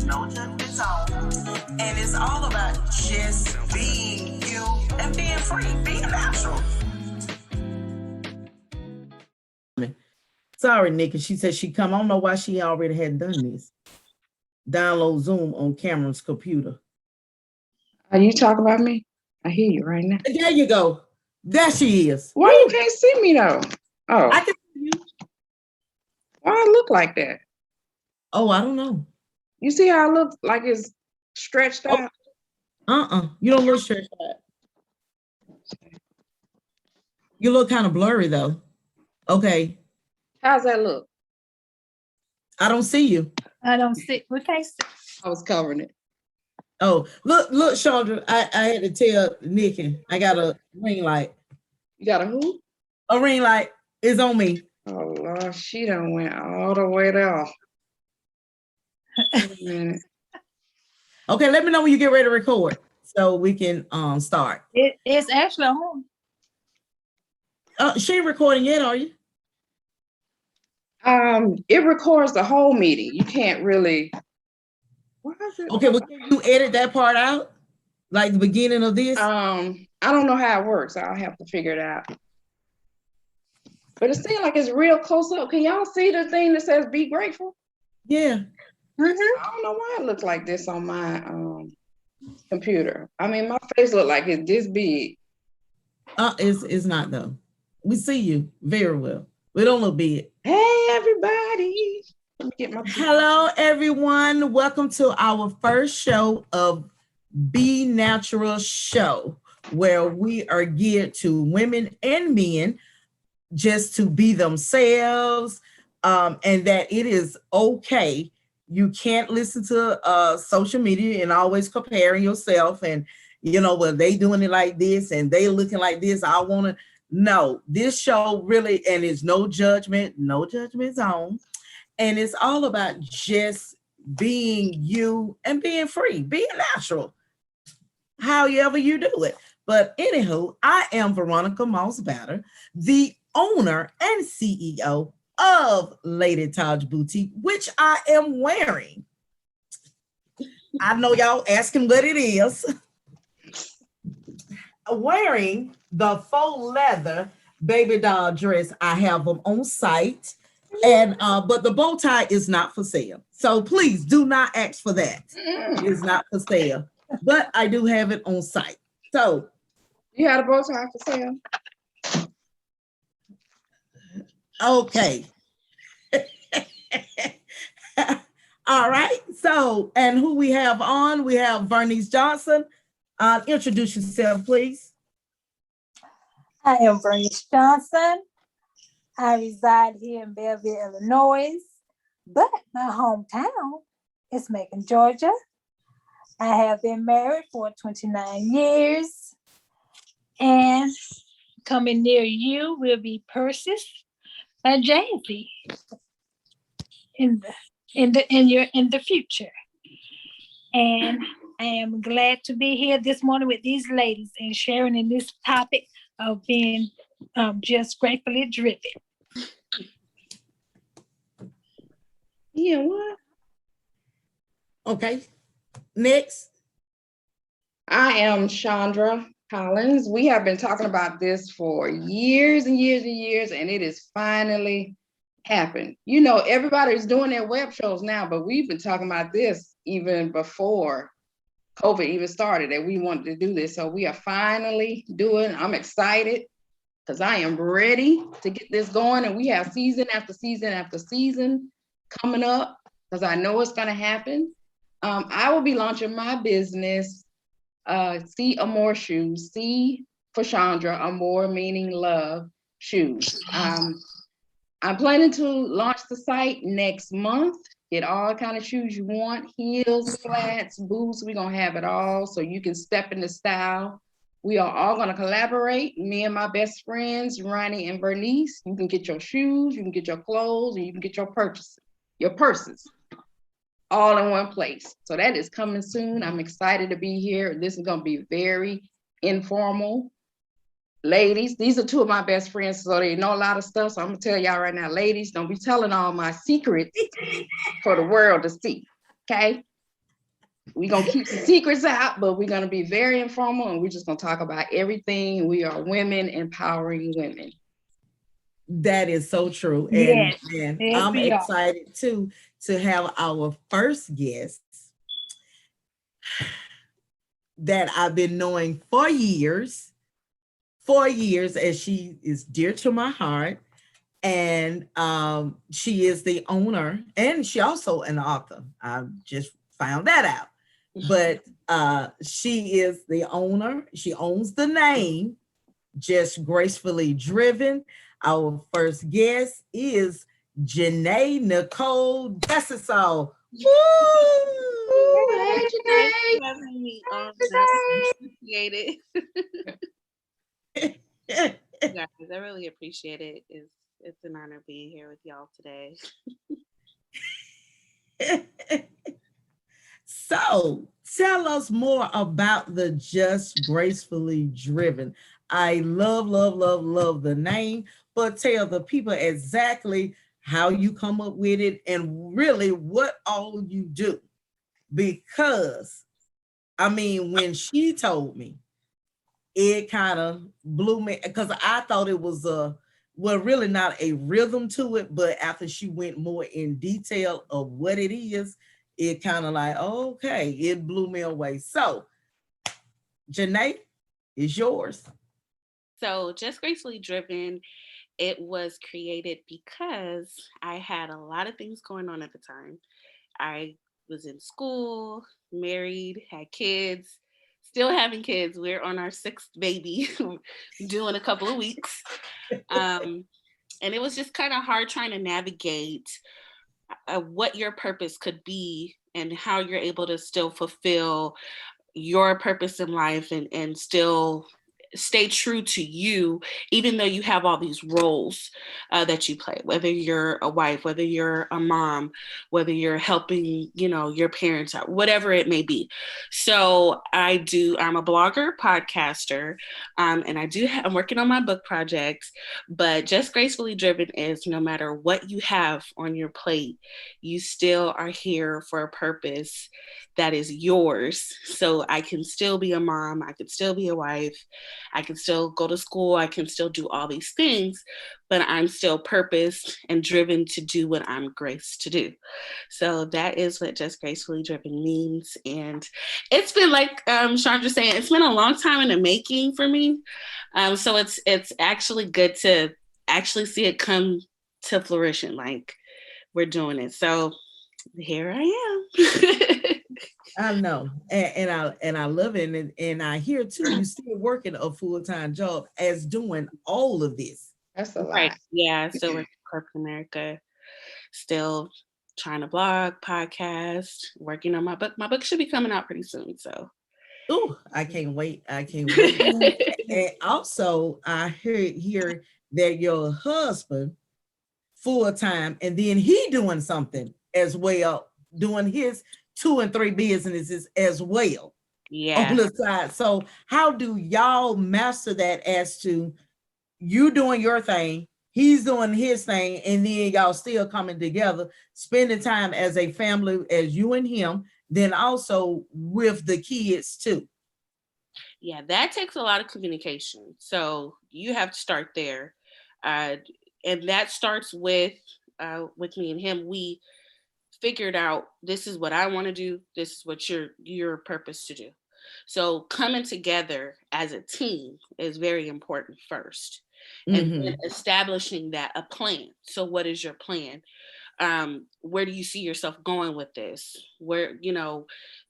no judgment zone. And it's all about just being you and being free, being natural. Sorry, Nikki. She said she come. I don't know why she already had done this. Download Zoom on Cameron's computer. Are you talking about me? I hear you right now. There you go. There she is. Why you can't see me though? Oh, I can see you. why I look like that? Oh, I don't know. You see how I look like it's stretched out? You don't look stretched out. You look kind of blurry though. Okay. How's that look? I don't see you. I don't see. We can't see. I was covering it. Oh, look, Chandra. I had to tell Nikki I got a ring light. You got a who? A ring light is on me. Oh Lord, she done went all the way there. Wait a minute. Okay, let me know when you get ready to record so we can start. It's actually on. She ain't recording yet, are you? It records the whole meeting. You can't really. Why is it? Okay, well, can you edit that part out? Like the beginning of this? I don't know how it works. I'll have to figure it out. But it seems like it's real close up. Can y'all see the thing that says "Be grateful"? Yeah. I don't know why it looks like this on my computer. I mean, my face look like it's this big. It's not though. We see you very well. We don't look big. Hey, everybody. Let me get my. Hello, everyone. Welcome to our first show of Be Natural Show, where we are geared to women and men just to be themselves, and that it is okay. You can't listen to social media and always comparing yourself and, well, they doing it like this and they looking like this. I want to. No, this show really, and it's no judgment zone. And it's all about just being you and being free, being natural, however you do it. But anywho, I am Veronica Moss-Batter, the owner and CEO of Lady Taj Boutique, which I am wearing. I know y'all asking what it is. Wearing the faux leather baby doll dress. I have them on site, and but the bow tie is not for sale. So please do not ask for that. It's not for sale, but I do have it on site. So You had a bow tie for sale? okay. All right. So, and who we have on? We have Vernice Johnson. Introduce yourself, please. I am Vernice Johnson. I reside here in Belleville, Illinois, but my hometown is Macon, Georgia. I have been married for 29 years, and coming near you will be Persis by Jay-Z in the future. And I am glad to be here this morning with these ladies and sharing in this topic of being just gratefully driven. Yeah, what? Okay. Next. I am Chandra Collins. We have been talking about this for years and years and years, and it is finally happened. Everybody's doing their web shows now, but we've been talking about this even before COVID even started, that we wanted to do this. So we are finally doing. I'm excited because I am ready to get this going. And we have season after season after season coming up because I know it's going to happen. I will be launching my business, C Amore Shoes. C for Chandra, Amore meaning love, shoes. I'm planning to launch the site next month. Get all kind of shoes you want, heels, flats, boots. We're going to have it all so you can step into style. We are all going to collaborate. Me and my best friends, Ronnie and Bernice. You can get your shoes, you can get your clothes, and you can get your purses all in one place. So that is coming soon. I'm excited to be here. This is going to be very informal. Ladies, these are two of my best friends, so they know a lot of stuff. So I'm gonna tell y'all right now, ladies, don't be telling all my secrets for the world to see. Okay? We're going to keep the secrets out, but we're going to be very informal and we're just going to talk about everything. We are women empowering women. That is so true. Yes, And yes, I'm we are. excited too to have our first guest that I've been knowing for years, as she is dear to my heart. And she is the owner, and she also an author. I just found that out. But she is the owner. She owns the name, Just Gracefully Driven. Our first guest is Janae Nicole Dessaso. Hey, Thanks Janae. for having me on. I appreciate it. Guys, I really appreciate it. It's an honor being here with y'all today. So tell us more about the Just Gracefully Driven. I love the name, but tell the people exactly how you come up with it and really what all you do. Because I mean, when she told me, it kind of blew me because I thought it was really not a rhythm to it, but after she went more in detail of what it is, it kind of like, okay, it blew me away. So, Janae, is yours. So, Just Gracefully Driven, it was created because I had a lot of things going on at the time. I was in school, married, had kids, still having kids. We're on our sixth baby, due in a couple of weeks. And it was just kind of hard trying to navigate what your purpose could be and how you're able to still fulfill your purpose in life and still stay true to you, even though you have all these roles that you play, whether you're a wife, whether you're a mom, whether you're helping, your parents out, whatever it may be. So I'm a blogger, podcaster, and I'm working on my book projects, but Just Gracefully Driven is no matter what you have on your plate, you still are here for a purpose that is yours. So I can still be a mom, I could still be a wife, I can still go to school, I can still do all these things, but I'm still purposed and driven to do what I'm graced to do. So that is what Just Gracefully Driven means. And it's been like Chandra saying, it's been a long time in the making for me. So it's actually good to actually see it come to fruition. Like we're doing it. So here I am. I know, and I love it, and I hear too. You still working a full-time job as doing all of this. That's a Right. lot. Yeah. Still working corporate America. Still trying to blog, podcast, working on my book. My book should be coming out pretty soon. So. Oh, I can't wait. I can't wait. And also, I heard here that your husband full-time, and then he doing something as well, doing his 2 and 3 businesses as well Yeah. on the side. So how do y'all master that as to you doing your thing, he's doing his thing, and then y'all still coming together, spending time as a family, as you and him, then also with the kids too? Yeah, that takes a lot of communication. So you have to start there. And that starts with me and him. We figured out this is what I want to do. This is what your purpose to do. So coming together as a team is very important first. And then establishing that a plan. So what is your plan? Where do you see yourself going with this? Where,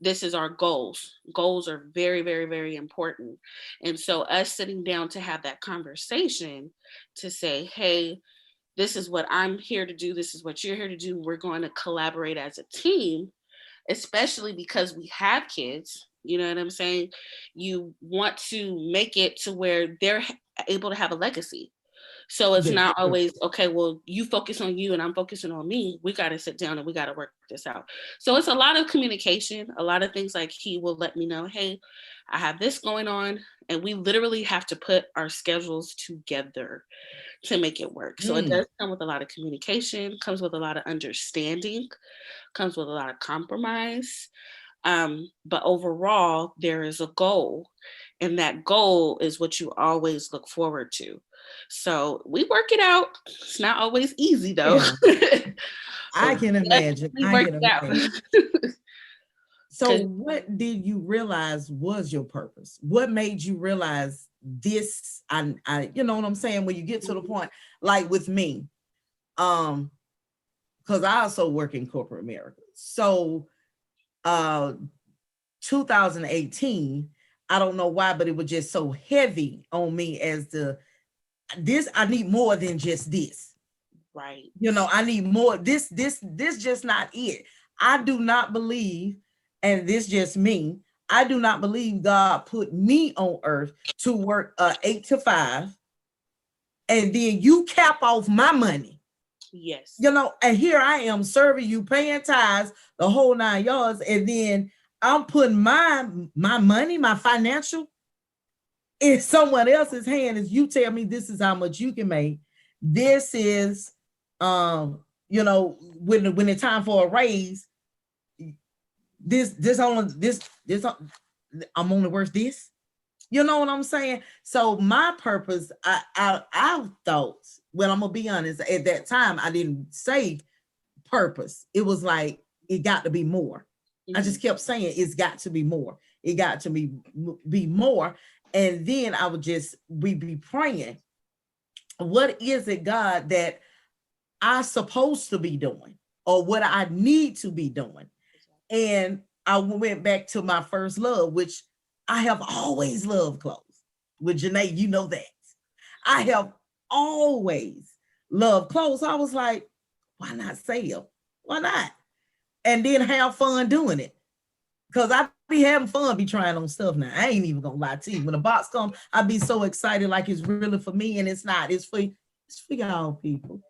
this is our goals. Goals are very, very, very important. And so us sitting down to have that conversation to say, hey, this is what I'm here to do. This is what you're here to do. We're going to collaborate as a team, especially because we have kids. You know what I'm saying? You want to make it to where they're able to have a legacy. So it's not always, okay, well, you focus on you and I'm focusing on me. We got to sit down and we got to work this out. So it's a lot of communication, a lot of things like he will let me know, hey, I have this going on. And we literally have to put our schedules together to make it work. So it does come with a lot of communication, comes with a lot of understanding, comes with a lot of compromise. But overall, there is a goal, and that goal is what you always look forward to. So we work it out. It's not always easy though. Yeah. I But can imagine. we I work can it out. imagine. So 'Cause what did you realize was your purpose? What made you realize this? You know what I'm saying? When you get to the point, like with me, because I also work in corporate America. So 2018, I don't know why, but it was just so heavy on me as this, I need more than just this. right. You know, I need more. This just not it. I do not believe, and this just me, I do not believe God put me on earth to work 8 to 5, and then you cap off my money. Yes. You know, and here I am serving you, paying tithes, the whole 9 yards, and then I'm putting my money, my financial, in someone else's hand. As you tell me this is how much you can make. This is you know, when it's time for a raise, I'm only worth this. You know what I'm saying? So my purpose, I thought, well, I'm gonna be honest, at that time I didn't say purpose. It was like it got to be more. I just kept saying it's got to be more. It got to be more. And then I would we be praying, what is it, God, that I supposed to be doing, or what I need to be doing? And I went back to my first love, which I have always loved clothes. With Janae, you know that. I have always loved clothes. I was like, why not sell? Why not? And then have fun doing it. Because I be having fun, be trying on stuff now. I ain't even gonna lie to you. When a box comes, I be so excited like it's really for me, and it's not. It's for y'all people.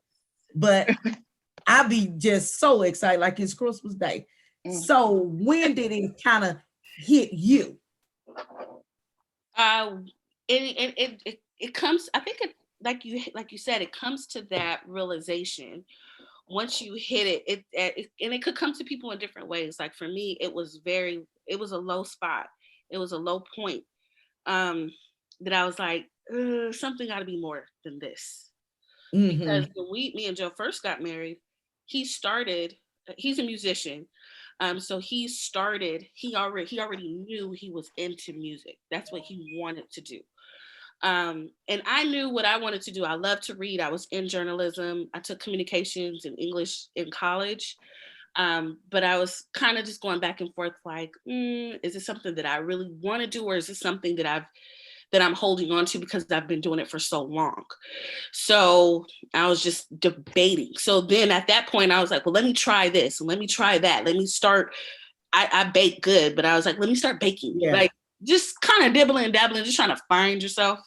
But I be just so excited like it's Christmas Day. So when did it kind of hit you? It comes, I think, like you said, it comes to that realization. Once you hit it, and it could come to people in different ways. Like for me, it was a low spot. It was a low point, that I was like, something got to be more than this. Because when me and Joe first got married, he's a musician. So he already knew he was into music. That's what he wanted to do. And I knew what I wanted to do. I love to read. I was in journalism. I took communications and English in college. But I was kind of just going back and forth, like, is it something that I really want to do, or is it something that I'm holding on to because I've been doing it for so long? So I was just debating. So then at that point, I was like, well, let me try this and let me try that. Let me start. I bake good, but I was like, let me start baking. Yeah. Like just kind of dibbling and dabbling, just trying to find yourself.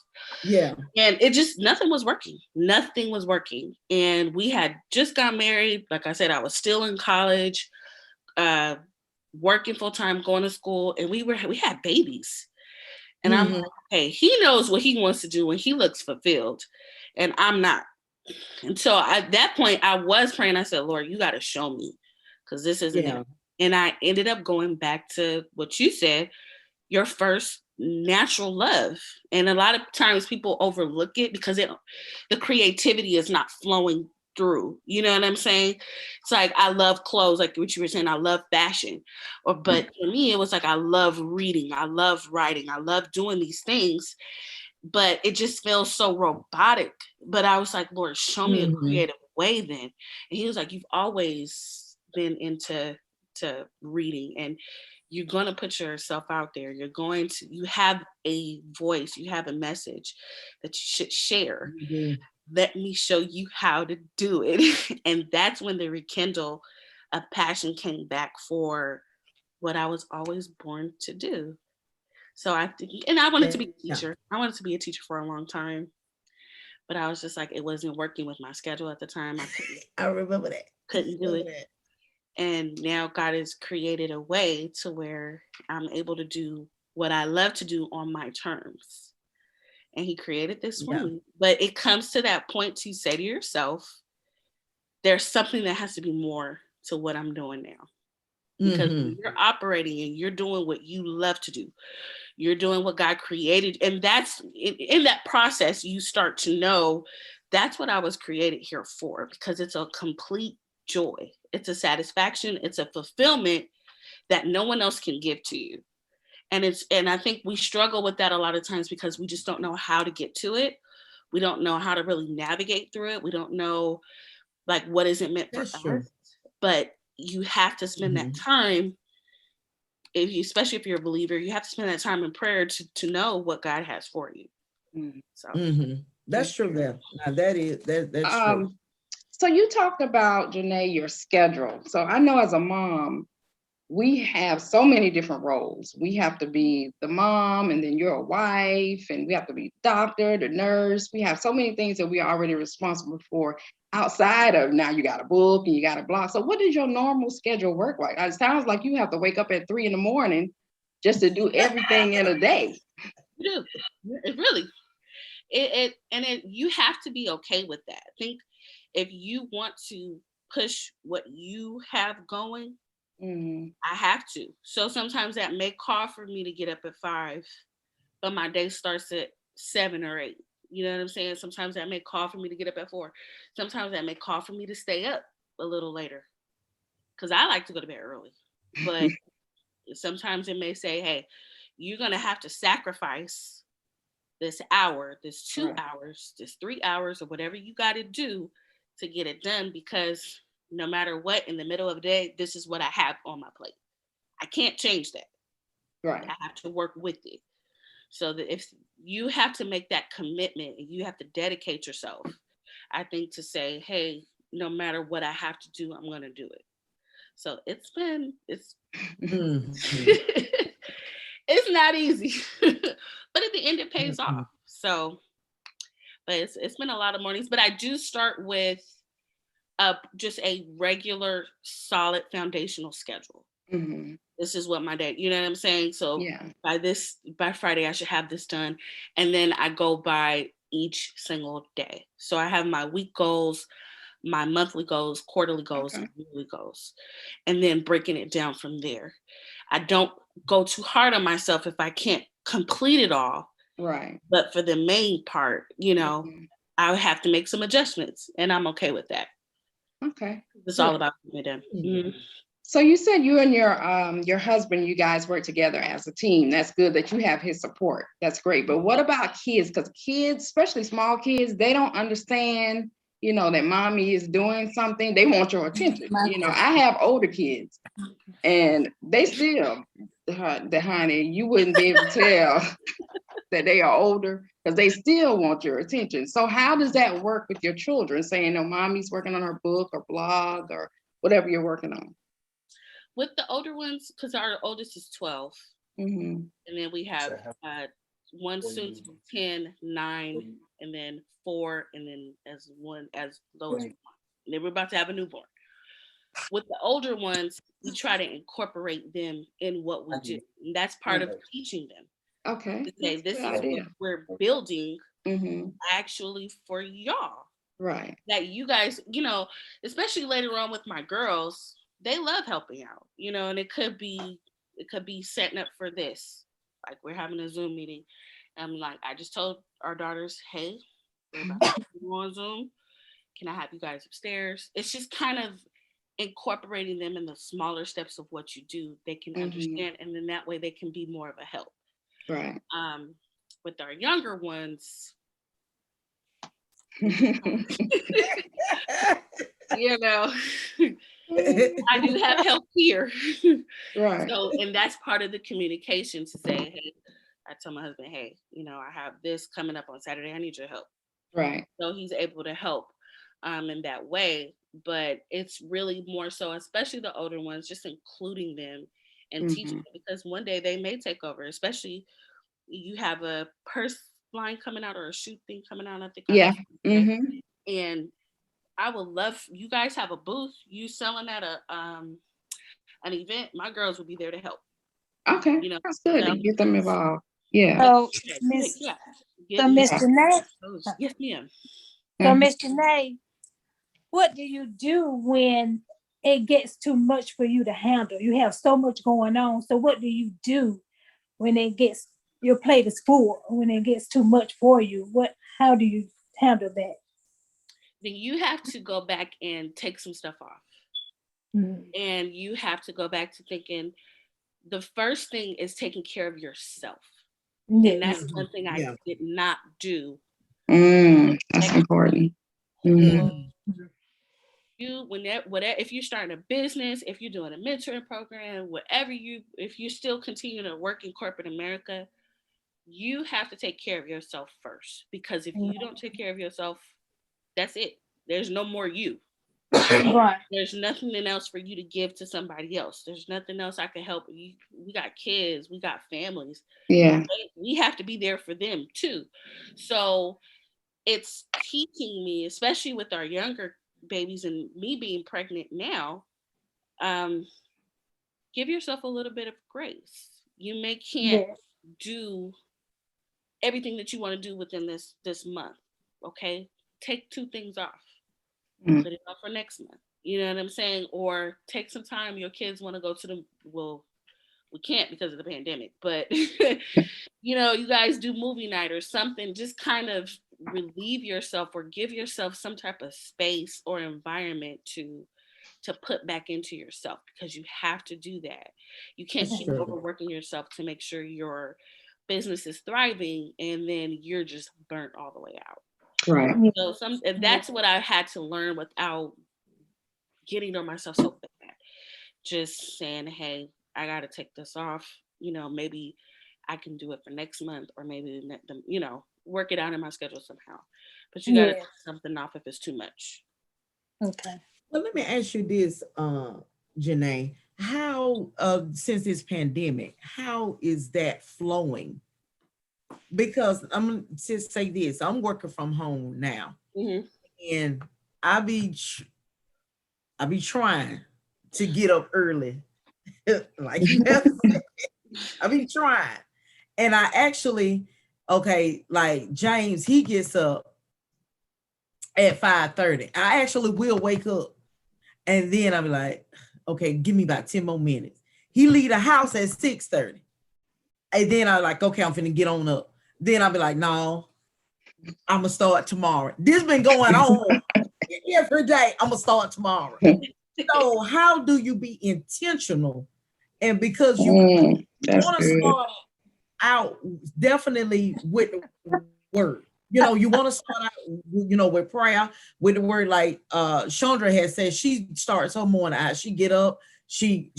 Yeah. And nothing was working. Nothing was working. And we had just got married. Like I said, I was still in college, working full time, going to school, and we had babies. And I'm like, hey, he knows what he wants to do when he looks fulfilled, and I'm not. And so at that point, I was praying. I said, Lord, you got to show me, because this isn't it. And I ended up going back to what you said, your first natural love. And a lot of times people overlook it because the creativity is not flowing through. You know what I'm saying? It's like, I love clothes, like what you were saying, I love fashion. But for me, it was like, I love reading, I love writing, I love doing these things. But it just feels so robotic. But I was like, Lord, show me a creative way then. And he was like, you've always been into reading, and you're going to put yourself out there. You have a voice, you have a message that you should share. Let me show you how to do it. And that's when the rekindle of passion came back for what I was always born to do. So I wanted to be a teacher. I wanted to be a teacher for a long time, but I was just like, it wasn't working with my schedule at the time. I remember that. Couldn't do it. And now God has created a way to where I'm able to do what I love to do on my terms. And he created this for me. But it comes to that point to say to yourself, there's something that has to be more to what I'm doing now. Because when you're operating and you're doing what you love to do, you're doing what God created. And that's in that process, you start to know that's what I was created here for, because it's a complete joy. It's a satisfaction. It's a fulfillment that no one else can give to you. And I think we struggle with that a lot of times because we just don't know how to get to it. We don't know how to really navigate through it. We don't know like what is it meant for That's us. true. But you have to spend that time, especially if you're a believer, you have to spend that time in prayer to know what God has for you. So That's true. That's true. So you talked about, Janae, your schedule. So I know as a mom, we have so many different roles. We have to be the mom, and then you're a wife, and we have to be doctor, the nurse. We have so many things that we are already responsible for outside of now you got a book and you got a blog. So what does your normal schedule work like? It sounds like you have to wake up at 3 a.m. just to do everything in a day. You do. It really, you have to be okay with that. I think if you want to push what you have going, I have to. So sometimes that may call for me to get up at 5, but my day starts at 7 or 8. You know what I'm saying? Sometimes that may call for me to get up at 4. Sometimes that may call for me to stay up a little later, because I like to go to bed early. But sometimes it may say, hey, you're going to have to sacrifice this hour, this 2 hours, this 3 hours, or whatever you got to do to get it done, because no matter what, in the middle of the day, this is what I have on my plate. I can't change that. Right. I have to work with it. So that if you have to make that commitment and you have to dedicate yourself, I think, to say, hey, no matter what I have to do, I'm going to do it. So it's it's not easy, but at the end it pays off. So, but it's been a lot of mornings, but I do start with just a regular, solid, foundational schedule. This is what my day, you know what I'm saying? So by Friday, I should have this done. And then I go by each single day. So I have my week goals, my monthly goals, quarterly goals, and yearly goals, and then breaking it down from there. I don't go too hard on myself if I can't complete it all. Right. But for the main part, I would have to make some adjustments, and I'm okay with that. Okay. It's all about getting it done. So you said you and your husband, you guys work together as a team. That's good that you have his support. That's great. But what about kids? Because kids, especially small kids, they don't understand, that mommy is doing something. They want your attention. I have older kids, and they still, honey, you wouldn't be able to tell that they are older because they still want your attention. So how does that work with your children, saying, no, mommy's working on her book or blog or whatever you're working on? With the older ones, because our oldest is 12, and then we have one soon to be 10, 9, and then 4, and then as low as 1. And then we're about to have a newborn. With the older ones, we try to incorporate them in what we do. And that's part of teaching them. Okay. To say, this is what we're building actually for y'all. Right. That you guys, especially later on with my girls, they love helping out, and it could be setting up for this. Like, we're having a Zoom meeting. I'm like, I just told our daughters, hey, we're about to go on Zoom. Can I have you guys upstairs? It's just kind of incorporating them in the smaller steps of what you do. They can understand, and then that way they can be more of a help. Right. With our younger ones, I do have help here. Right. So, and that's part of the communication, to say, hey, I tell my husband, hey, I have this coming up on Saturday. I need your help. Right. So he's able to help in that way. But it's really more so, especially the older ones, just including them and teaching them, because one day they may take over, especially you have a purse line coming out or a shoe thing coming out, I think. Yeah. And I would love, you guys have a booth, you selling at an event, my girls would be there to help. Okay. That's good to get them involved. Yeah. So, Miss Janae. Yes, ma'am. So, Miss Janae, what do you do when it gets too much for you to handle. You have so much going on. So what do you do when your plate is full, when it gets too much for you? How do you handle that? Then you have to go back and take some stuff off. And you have to go back to thinking the first thing is taking care of yourself. Yes. And that's one thing I did not do. That's important. Whatever, if you're starting a business, if you're doing a mentoring program, if you still continue to work in corporate America, you have to take care of yourself first. Because if you don't take care of yourself, that's it. There's no more you. Right. There's nothing else for you to give to somebody else. There's nothing else I can help you. We got kids, we got families. Yeah. We have to be there for them too. So it's teaching me, especially with our younger babies and me being pregnant now, give yourself a little bit of grace. You can't do everything that you want to do within this month. Okay, take 2 things off. Put it off for next month. You know what I'm saying? Or take some time. Your kids want to go to we can't because of the pandemic, but you guys do movie night or something. Just kind of relieve yourself or give yourself some type of space or environment to put back into yourself, because you have to do that. You can't keep overworking yourself to make sure your business is thriving and then you're just burnt all the way out. Right. So that's what I had to learn without getting on myself so bad. Just saying, hey, I got to take this off. Maybe I can do it for next month, or maybe work it out in my schedule somehow. But you got to take something off if it's too much. Okay. Well, let me ask you this, Janae. How, since this pandemic, how is that flowing? Because I'm just say this, I'm working from home now, and I be trying to get up early, like you have said. I be trying, and I actually, like James, he gets up at 5:30. I actually will wake up, and then I'll be like, okay, give me about 10 more minutes. He leave the house at 6:30, and then I'm like, okay, I'm finna get on up. Then I'll be like, no, I'm gonna start tomorrow. This been going on every day. I'm gonna start tomorrow. So how do you be intentional? And because you want to start out definitely with the word. You want to start out, with prayer, with the word, like Chandra has said. She starts her morning out. She get up, she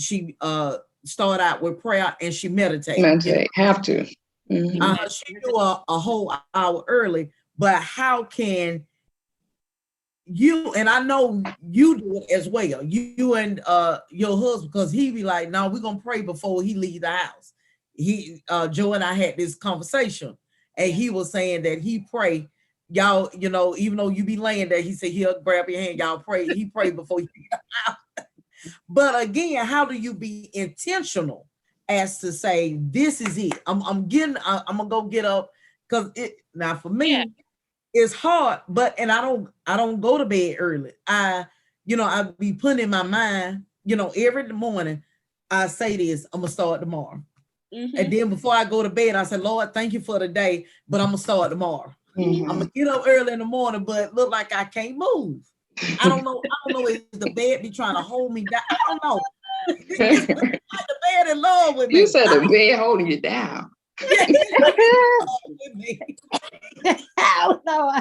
start out with prayer, and she meditates. Have to. She do a whole hour early, but how can you, and I know you do it as well, you and your husband, because he be like, no, we're gonna pray before he leave the house. Joe and I had this conversation, and he was saying that he pray, y'all, even though you be laying there, he said he'll grab your hand, y'all pray, he pray before you leave the house. But again, how do you be intentional as to say, this is it, I'm gonna go get up? Because now for me, it's hard, and I don't go to bed early. I be putting in my mind, every morning I say this, I'm gonna start tomorrow. And then before I go to bed, I say, Lord, thank you for the day, but I'm gonna start tomorrow. I'm gonna get up early in the morning, but look like I can't move. I don't know if the bed be trying to hold me down. I don't know. It's like the bed in love with me. You said the bed holding you down. I don't know.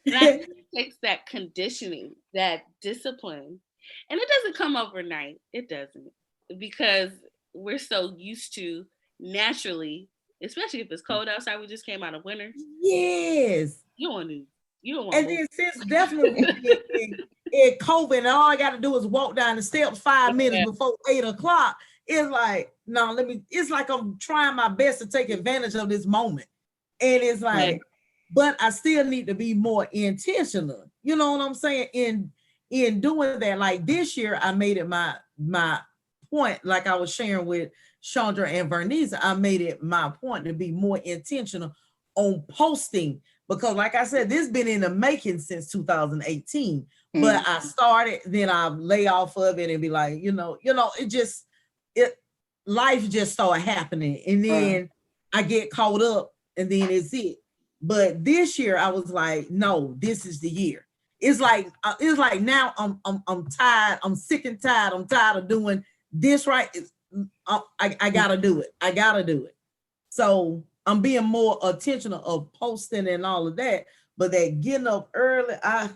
It takes that conditioning, that discipline, and it doesn't come overnight. It doesn't, because we're so used to naturally, especially if it's cold outside. We just came out of winter. Yes. You don't want. And then since definitely in COVID, and all I got to do is walk down the steps 5 minutes before 8:00. It's like, no, it's like I'm trying my best to take advantage of this moment. And it's like, but I still need to be more intentional. You know what I'm saying? In doing that, like this year, I made it my point, like I was sharing with Chandra and Vernice, I made it my point to be more intentional on posting because like I said, this been in the making since 2018. But I started, then I lay off of it and be like, it life just started happening. And then I get caught up and then it's it. But this year I was like, no, this is the year. It's like now I'm tired. I'm sick and tired. I'm tired of doing this right. I gotta do it. I gotta do it. So I'm being more intentional of posting and all of that. But that getting up early, I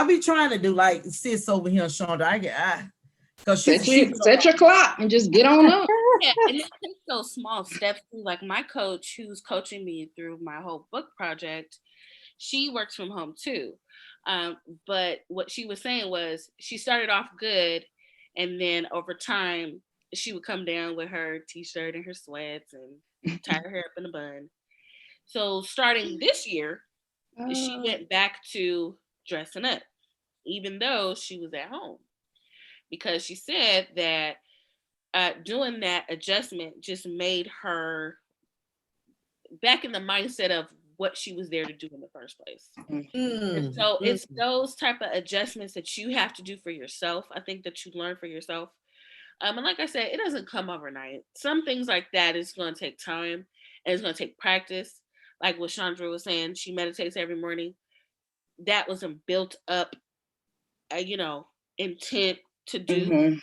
be trying to do like sis over here, Chandra. Because set your clock and just get on up. Yeah, and it takes those small steps too. Like my coach, who's coaching me through my whole book project, she works from home too. But what she was saying was she started off good, and then over time she would come down with her t-shirt and her sweats and tie her hair up in a bun. So starting this year, she went back to dressing up, even though she was at home, because she said that doing that adjustment just made her back in the mindset of what she was there to do in the first place. And so it's those type of adjustments that you have to do for yourself. I think that you learn for yourself. And like I said, it doesn't come overnight. Some things like that is going to take time and it's going to take practice. Like what Chandra was saying, she meditates every morning. That was a built up, intent to do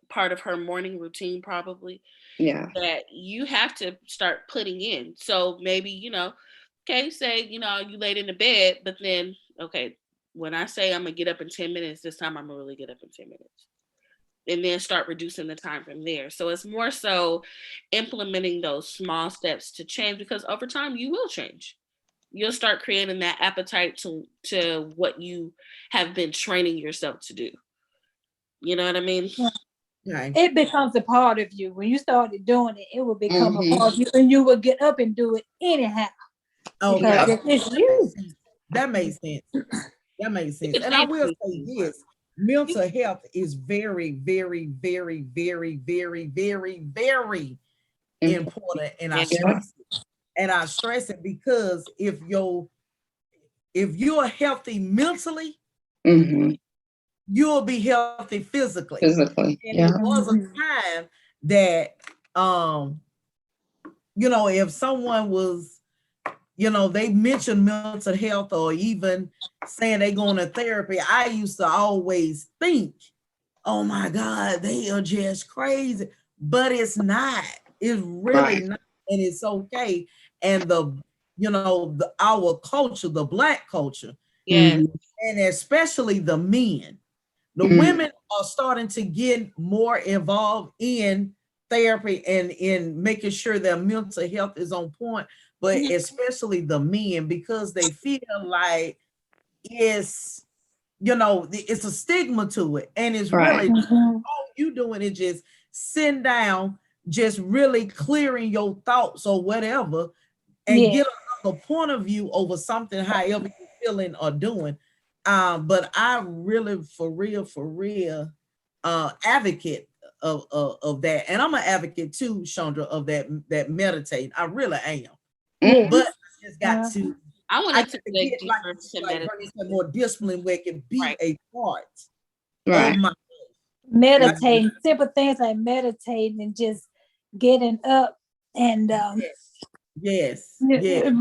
part of her morning routine, probably. Yeah. That you have to start putting in. So maybe, okay, say, you laid in the bed, but then, okay, when I say I'm going to get up in 10 minutes, this time I'm going to really get up in 10 minutes. And then start reducing the time from there. So it's more so implementing those small steps to change, because over time you will change. You'll start creating that appetite to what you have been training yourself to do. You know what I mean? Yeah. It becomes a part of you. When you started doing it, it will become a part of you, and you will get up and do it anyhow. Oh, because it's you. That makes sense. That makes sense. And I will say this. Mental health is very, very, very, very, very, very, very important. And I stress it because if you're healthy mentally, you'll be healthy physically. And there was a time that if someone was, they mentioned mental health or even saying they going to therapy, I used to always think, oh my God, they are just crazy. But it's not. It's really not. And it's okay. And our culture, the Black culture, and especially the men, the women are starting to get more involved in therapy and in making sure their mental health is on point. But especially the men, because they feel like it's, it's a stigma to it. And it's really, all you doing is just sitting down, just really clearing your thoughts or whatever, and get another point of view over something, however you're feeling or doing. But I really, for real, advocate of that. And I'm an advocate too, Chandra, of that meditating. I really am. But I just got to. I wanted to get more discipline where it can be a part of my meditating. Simple things like meditating and just getting up and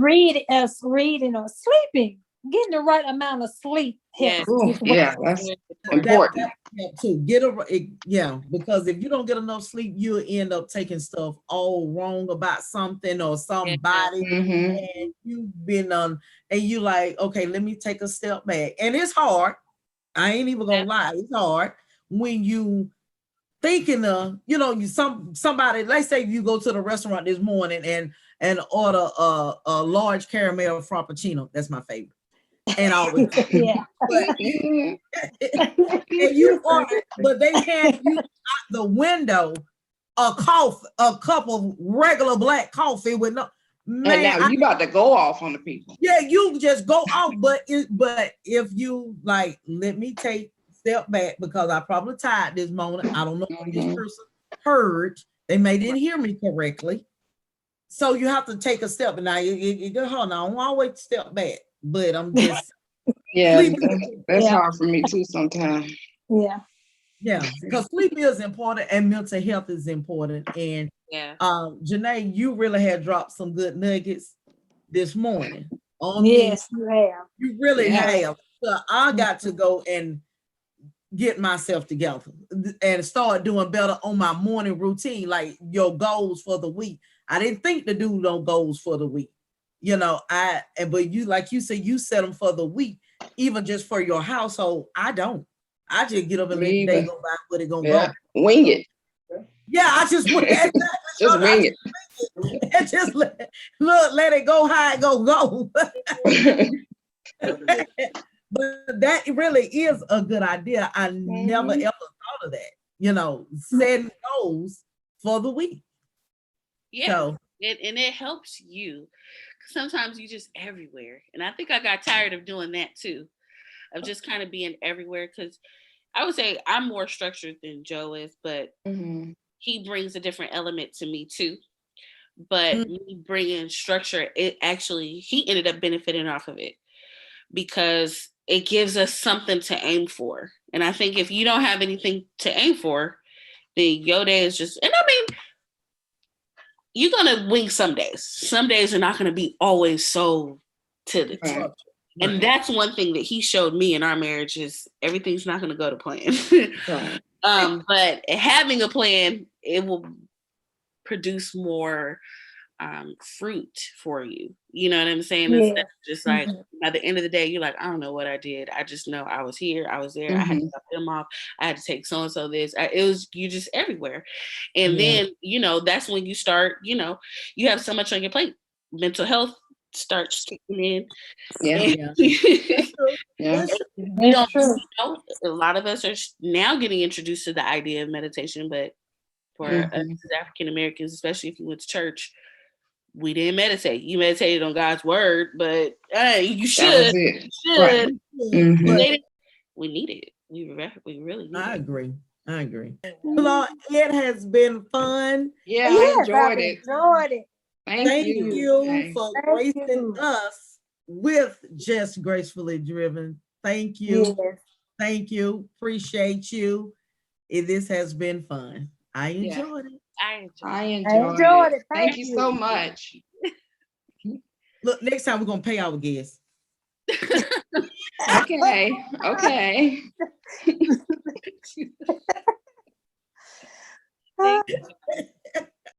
reading or sleeping, getting the right amount of sleep. That's important. Because if you don't get enough sleep, you'll end up taking stuff all wrong about something or somebody, and you've been on, and you like, okay, let me take a step back. And it's hard. I ain't even gonna lie, it's hard when you thinking of, somebody, let's say you go to the restaurant this morning and order a large caramel frappuccino. That's my favorite. And always, but and you order, but they hand you out the window a cup of regular black coffee with no. Man, and now you about to go off on the people. Yeah, you just go off. But if you like, let me take step back because I probably tired this moment. I don't know what this person heard. They may didn't hear me correctly. So you have to take a step. And now you go, hold on, I don't always step back. but I'm just Yeah, sleep. that's Yeah. hard for me too sometimes. Yeah. Yeah, because sleep is important and mental health is important. And Yeah. Janae, you really had dropped some good nuggets this morning on me. Yes, you have. You really Yeah. have. So I got to go and get myself together and start doing better on my morning routine, like your goals for the week. I didn't think to do no goals for the week. But you, like you said, you set them for the week, even just for your household. I don't. I just get up and let the day go by where it gonna Yeah. go. Wing it. Yeah, I just went exactly. Just wing it. And just let it go how it go. But that really is a good idea. I never ever thought of that. Setting goals for the week. Yeah. So And it helps you. Sometimes you just everywhere. And I think I got tired of doing that too. Of just kind of being everywhere. Because I would say I'm more structured than Joe is, but he brings a different element to me too. But me bringing structure, he ended up benefiting off of it because it gives us something to aim for. And I think if you don't have anything to aim for, then your day is just, and I mean, you're going to wing some days. Some days are not going to be always so to the T. Right. And that's one thing that he showed me in our marriage is everything's not going to go to plan. Right. But having a plan, it will produce more fruit for you. You know what I'm saying? Yeah. Instead of just like by the end of the day, you're like, I don't know what I did. I just know I was here, I was there, I had to drop them off, I had to take so and so this. It was you just everywhere. And then, that's when you start, you have so much on your plate. Mental health starts kicking in. Yeah. Yeah. That's true. A lot of us are now getting introduced to the idea of meditation, but for us as African Americans, especially if you went to church, we didn't meditate. You meditated on God's word, but you should. That was it. But we need it. We really need I it. agree. Well, it has been fun. Yeah, I enjoyed I've it. enjoyed it. Thank you for Thank gracing you. us with Just Gracefully Driven. Thank you. Yes. Thank you. Appreciate you. This has been fun. I enjoyed it. I enjoyed enjoyed it. it. Thank you so much. Look, next time we're gonna pay our guests. Okay. Thank you.